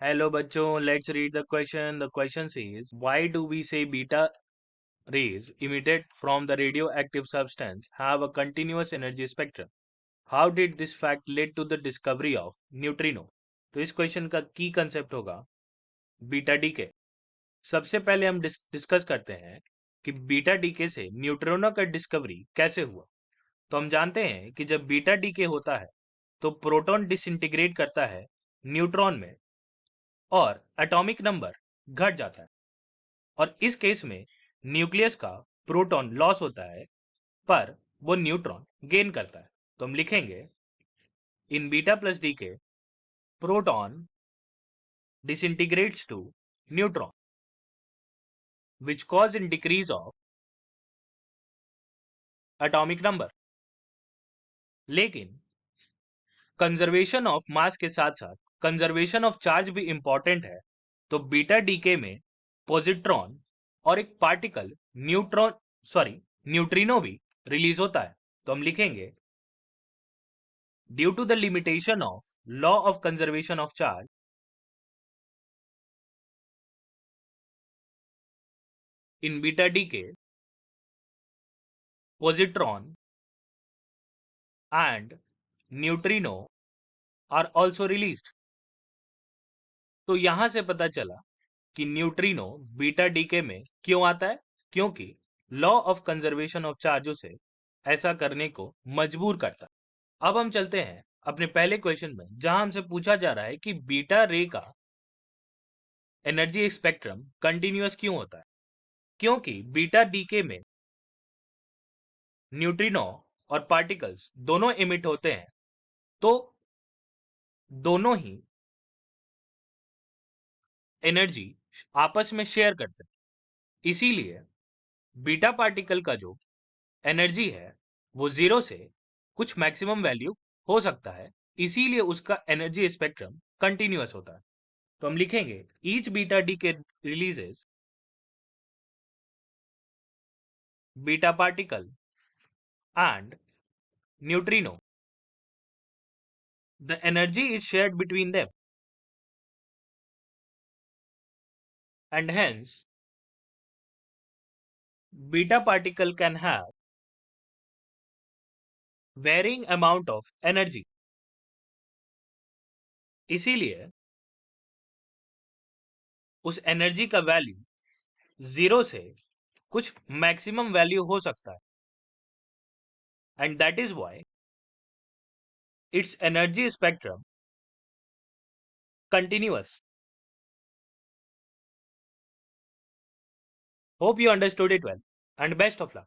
Hello बच्चों, let's read the question. The question says, why do we say beta rays emitted from the radioactive substance have a continuous energy spectrum? How did this fact lead to the discovery of neutrino? तो इस question का की concept होगा beta decay. सबसे पहले हम discuss करते हैं कि बीटा डीके से न्यूट्रिनो का डिस्कवरी कैसे हुआ। तो हम जानते हैं कि जब बीटा डीके होता है तो प्रोटॉन डिसइंटीग्रेट करता है न्यूट्रॉन में और एटॉमिक नंबर घट जाता है और इस केस में न्यूक्लियस का प्रोटॉन लॉस होता है पर वो न्यूट्रॉन गेन करता है। तो हम लिखेंगे in beta plus decay proton disintegrates to neutron which cause in decrease of atomic number। लेकिन कंजर्वेशन ऑफ मास के साथ साथ कंजर्वेशन ऑफ चार्ज भी इंपॉर्टेंट है। तो बीटा डीके में पॉजिट्रॉन और एक पार्टिकल न्यूट्रिनो भी रिलीज होता है। तो हम लिखेंगे due to the limitation of law of conservation of charge in beta decay positron and neutrino are also released। तो यहां से पता चला कि न्यूट्रिनो बीटा डीके में क्यों आता है, क्योंकि law of conservation of charge उसे ऐसा करने को मजबूर करता है। अब हम चलते हैं अपने पहले क्वेश्चन में जहां हमसे पूछा जा रहा है कि बीटा रे का एनर्जी स्पेक्ट्रम कंटिन्यूअस क्यों होता है। क्योंकि बीटा डीके में न्यूट्रिनो और पार्टिकल्स दोनों इमिट होते हैं तो दोनों ही एनर्जी आपस में शेयर करते हैं। इसीलिए बीटा पार्टिकल का जो एनर्जी है वो 0 से कुछ मैक्सिमम वैल्यू हो सकता है, इसीलिए उसका एनर्जी स्पेक्ट्रम कंटिन्यूअस होता है। तो हम लिखेंगे each beta decay releases beta particle and neutrino, the energy is shared between them and hence beta particle can have varying amount of energy. इसीलिए उस एनर्जी का वैल्यू 0 से कुछ मैक्सिमम वैल्यू हो सकता है and that is why it's energy spectrum continuous। Hope you understood it well and best of luck.